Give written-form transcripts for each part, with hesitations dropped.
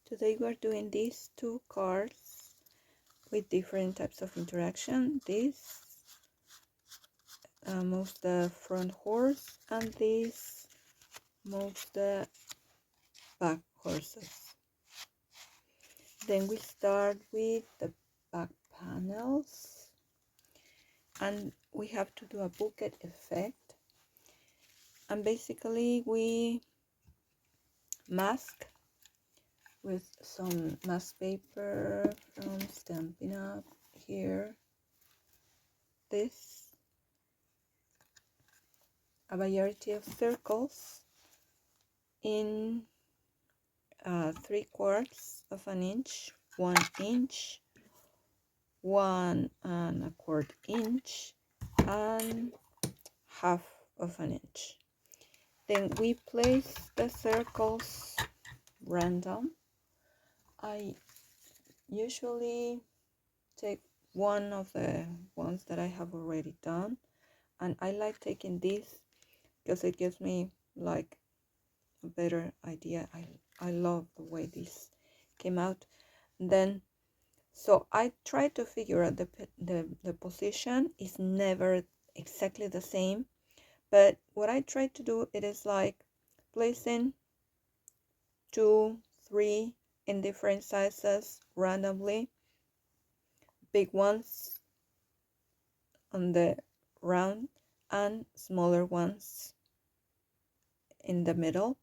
Today we're doing these two cards with different types of interaction. This moves the front horse, and this moves the back horses. Then we start with the back panels, and we have to do a bouquet effect. And basically we mask with some mask paper from Stampinup here. This, a variety of circles in 3/4 of an inch, 1 inch, 1¼ inch, and half of an inch. Then we place the circles random. I usually take one of the ones that I have already done, and I like taking this because it gives me like a better idea. I love the way this came out. And then so I try to figure out the position is never exactly the same, but what I try to do, it is like placing 2, 3 in different sizes randomly, big ones on the round and smaller ones in the middle,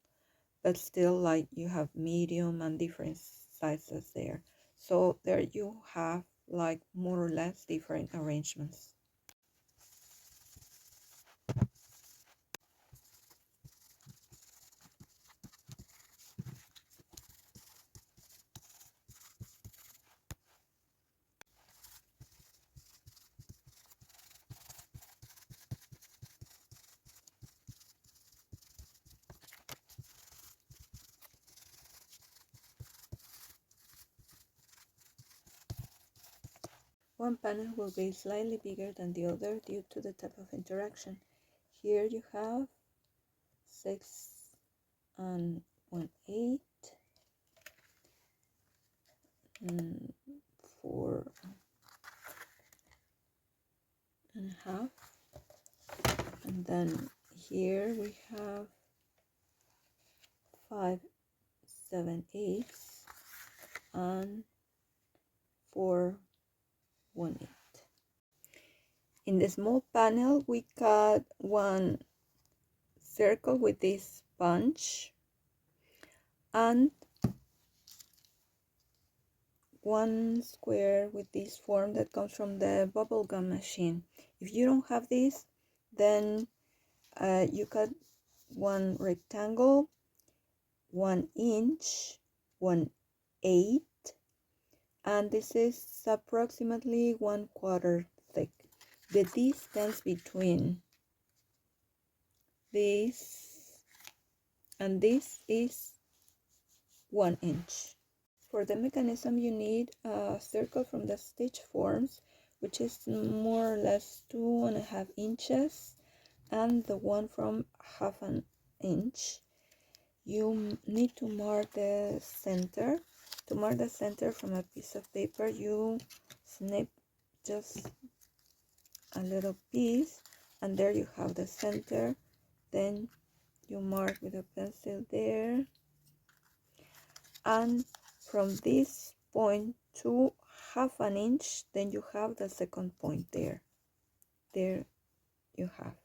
but still like you have medium and different sizes there. So there you have like more or less different arrangements. One panel will be slightly bigger than the other due to the type of interaction. Here you have 6 1/8, 4 1/2, and then here we have 5 7/8 and 4 1/8. In the small panel we cut one circle with this punch and one square with this form that comes from the bubblegum machine. If you don't have this, then you cut one rectangle 1 inch 1/8, and this is approximately 1/4 thick. The distance between this and this is 1 inch. For the mechanism you need a circle from the stitch forms, which is more or less 2½ inches, and the one from 1/2 inch. You need to mark the center. To mark the center from a piece of paper, you snip just a little piece, and there you have the center. Then you mark with a pencil there, and from this point to 1/2 inch, then you have the second point there. There you have.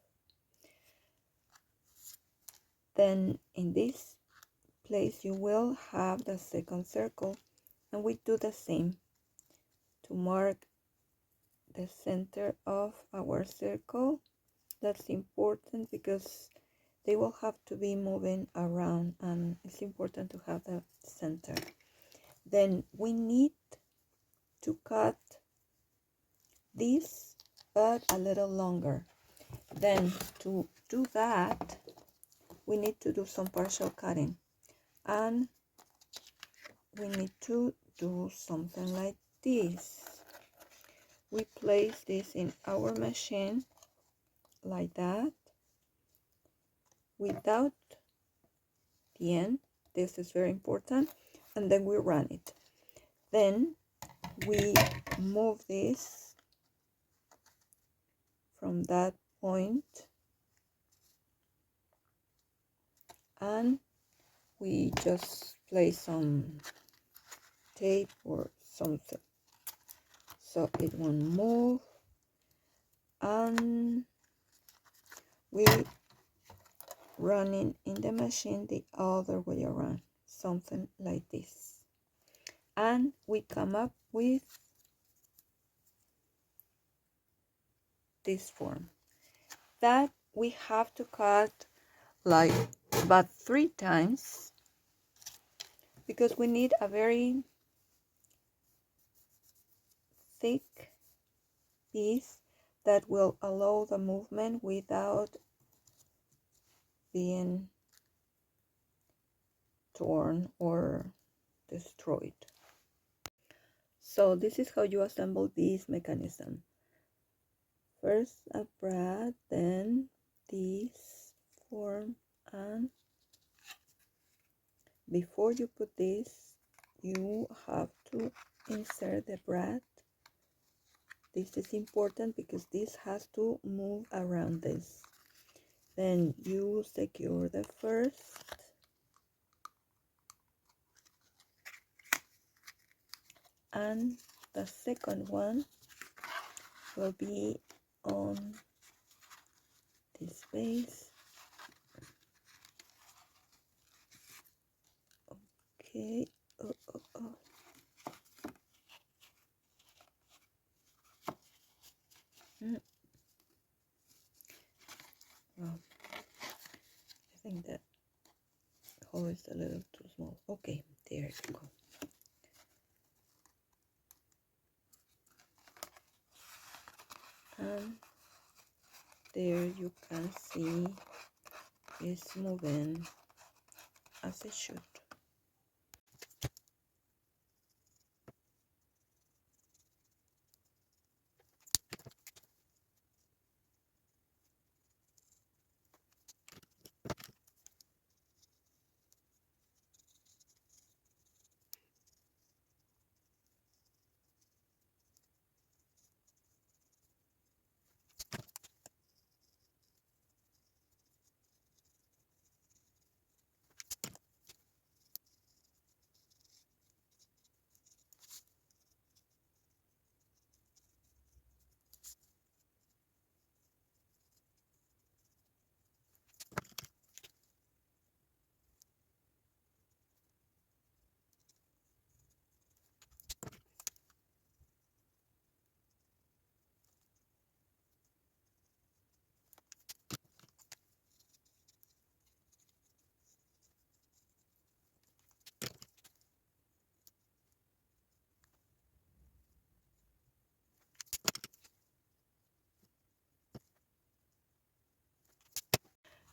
Then in this place you will have the second circle, and we do the same to mark the center of our circle. That's important because they will have to be moving around, and it's important to have the center. Then we need to cut this but a little longer. Then to do that we need to do some partial cutting, and we need to do something like this. We place this in our machine like that without the end. This is very important. and then we run it. Then we move this from that point and we just place some tape or something so it won't move, and we running in the machine the other way around, something like this, and we come up with this form that we have to cut like about 3 times because we need a very thick piece that will allow the movement without being torn or destroyed. So this is how you assemble this mechanism. First a brad, then this form, and before you put this you have to insert the brad. This is important because this has to move around this. Then you secure the first and the second one will be on this base. Okay. Oh. Well, I think that hole is a little too small. Okay, there you go. And there you can see it's moving as it should.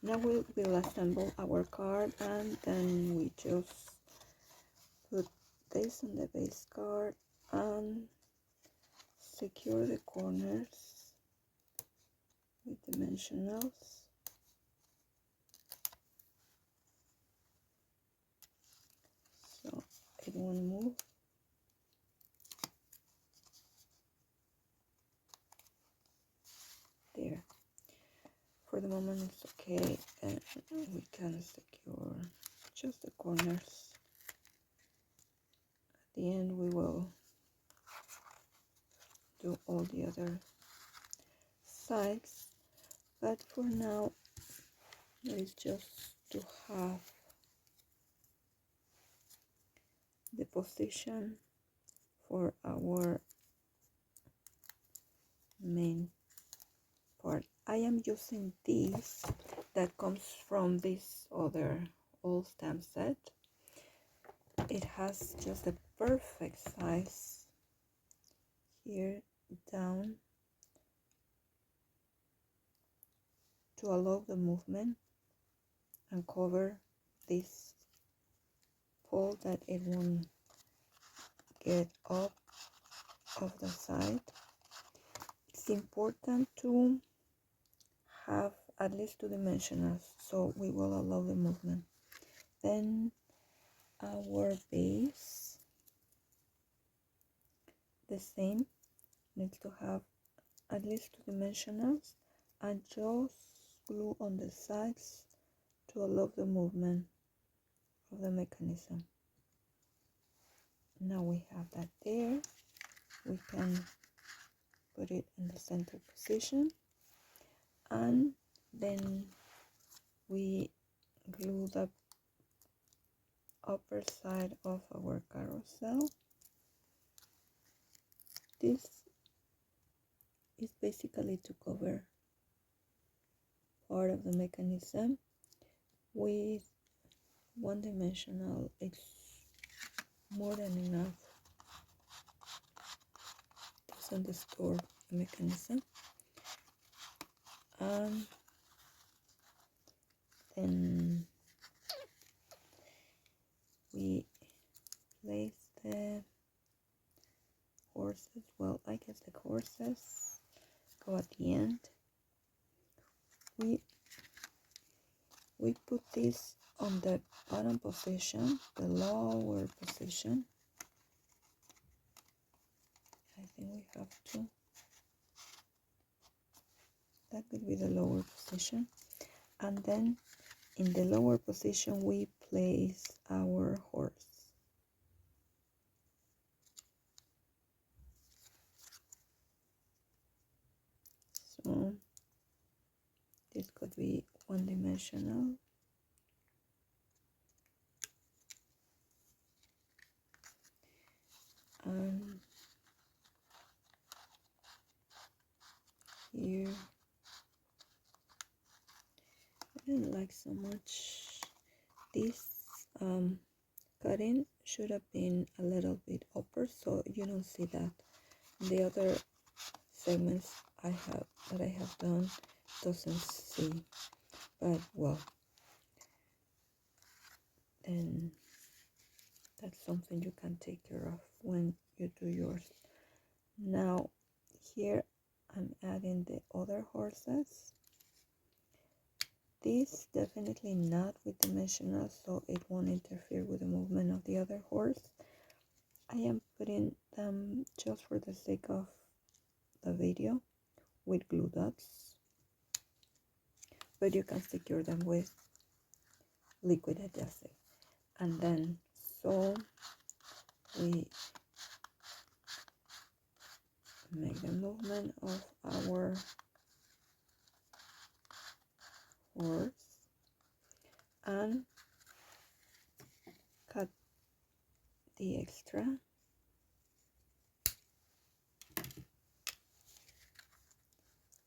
Now we will assemble our card, and then we just put this on the base card and secure the corners with dimensionals. So it won't move. There. For the moment it's okay, and we can secure just the corners. At the end we will do all the other sides, but for now it is just to have the position for our main part. I am using this that comes from this other old stamp set. It has just the perfect size here down to allow the movement and cover this pole that it won't get up of the side. It's important to have at least 2 dimensionals so we will allow the movement. Then our base the same, needs to have at least 2 dimensionals, and just glue on the sides to allow the movement of the mechanism. Now we have that there. We can put it in the center position, and then we glue the upper side of our carousel. This is basically to cover part of the mechanism. With 1 dimensional, it's more than enough to distort the mechanism. Then we place the horses. Well, I guess the horses go at the end. We put this on the bottom position, the lower position. I think we have to. That would be the lower position. And then in the lower position we place our horse. So this could be 1 dimensional. And here I didn't like so much. This cutting should have been a little bit upper, so you don't see that. The other segments I have done doesn't see, but well, then that's something you can take care of when you do yours. Now here I'm adding the other horses. This definitely not with dimensional, so it won't interfere with the movement of the other horse. I am putting them just for the sake of the video with glue dots, but you can secure them with liquid adhesive. And then so we make the movement of our horse and cut the extra.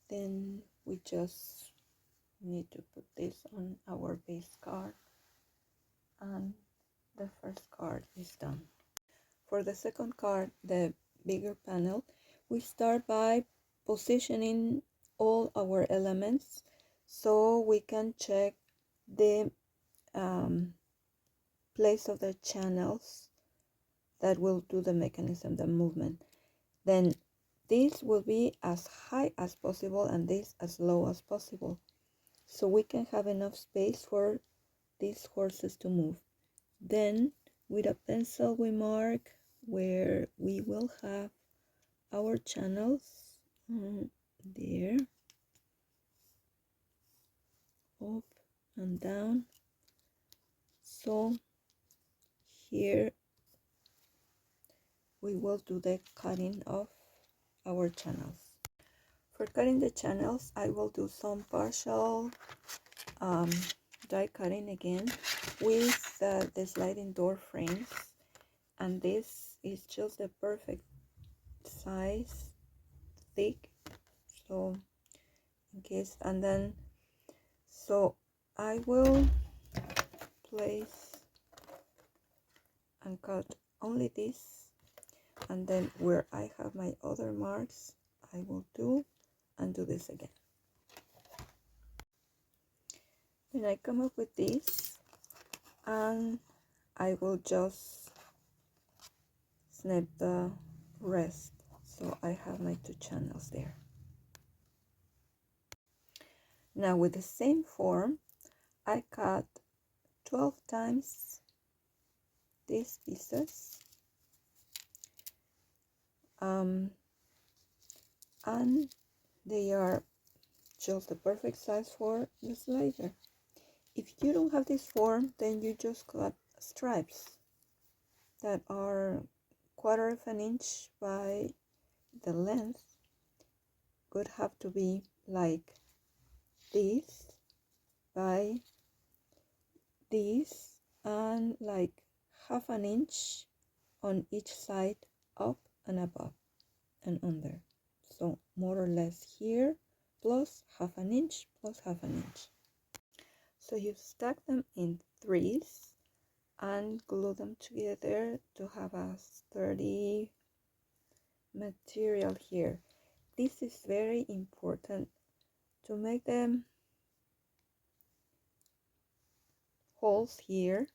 Then we just need to put this on our base card, and the first card is done. For the second card, the bigger panel, we start by positioning all our elements so we can check the place of the channels that will do the mechanism, the movement. Then this will be as high as possible and this as low as possible, so we can have enough space for these horses to move. Then with a pencil we mark where we will have our channels, there, up and down. So here we will do the cutting of our channels. For cutting the channels, I will do some partial die cutting again with the sliding door frames, and this is just the perfect size, thick, so in case. And then so I will place and cut only this, and then where I have my other marks I will do and do this again. Then I come up with this and I will just snip the rest, so I have my 2 channels there. Now with the same form I cut 12 times these pieces, and they are just the perfect size for the slider. If you don't have this form, then you just cut stripes that are 1/4 of an inch by the length. Would have to be like this by this, and like 1/2 an inch on each side, up and above and under. So more or less here, plus 1/2 an inch, plus 1/2 an inch. So you stack them in threes and glue them together to have a sturdy material here. This is very important to make them holes here.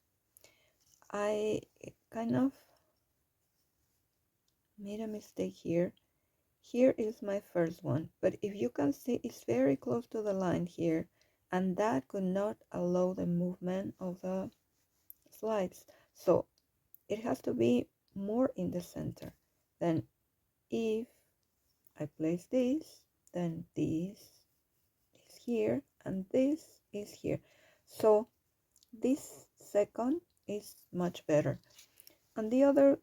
I kind of made a mistake here. Here is my first one, but if you can see, it's very close to the line here, and that could not allow the movement of the slides. So it has to be more in the center. Then if I place this, then this is here and this is here. So this second is much better. And the other,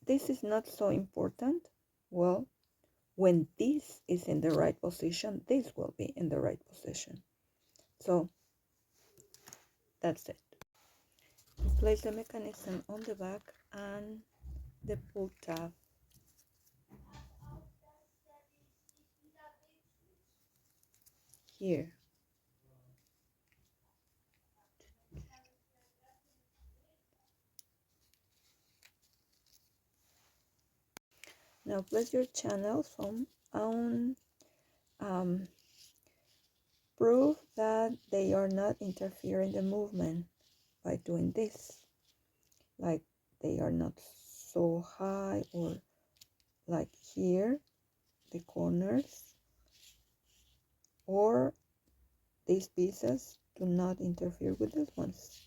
this is not so important. Well, when this is in the right position, this will be in the right position. So that's it. Place the mechanism on the back and the pull tab. Here. Now place your channels on prove that they are not interfering the movement by doing this. Like they are not so high, or like here, the corners, or these pieces do not interfere with these ones.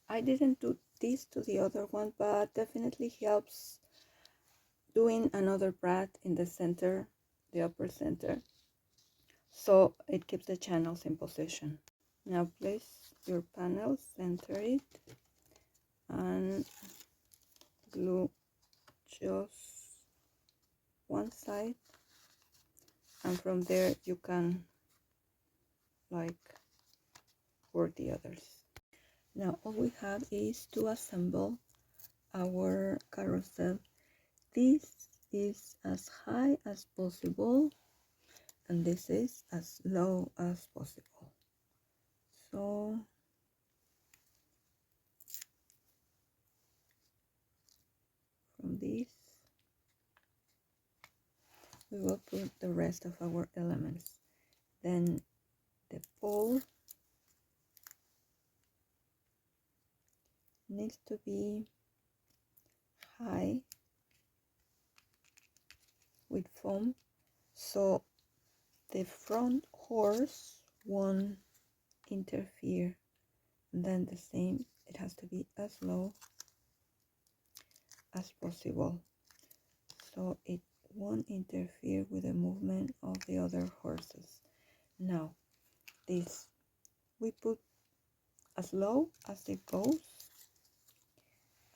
I didn't do this to the other one, but definitely helps doing another brad in the center, the upper center, so it keeps the channels in position. Now place your panel, center it, and glue just one side, and from there you can like work the others. Now all we have is to assemble our carousel. This is as high as possible and this is as low as possible. So from this we will put the rest of our elements. Then the pole needs to be high with foam, so the front horse won't interfere. And then the same, it has to be as low as possible, so it won't interfere with the movement of the other horses. Now this we put as low as it goes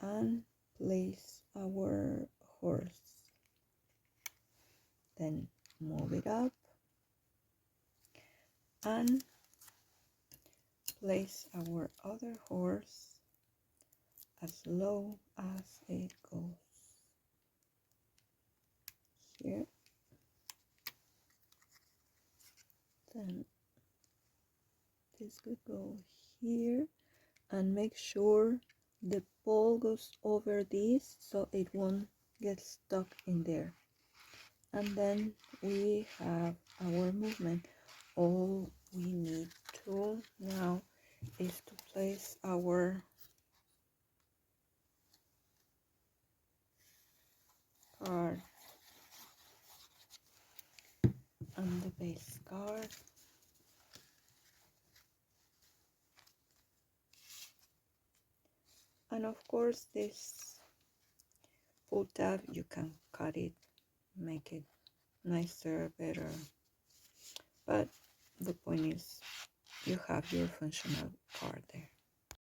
and place our horse, then move it up and place our other horse as low as it goes here. Then this could go here, and make sure the pole goes over this so it won't get stuck in there. And then we have our movement. All we need to now is to place our card on the base card. And of course this pull tab, you can cut it, make it nicer, better, but the point is you have your functional card there.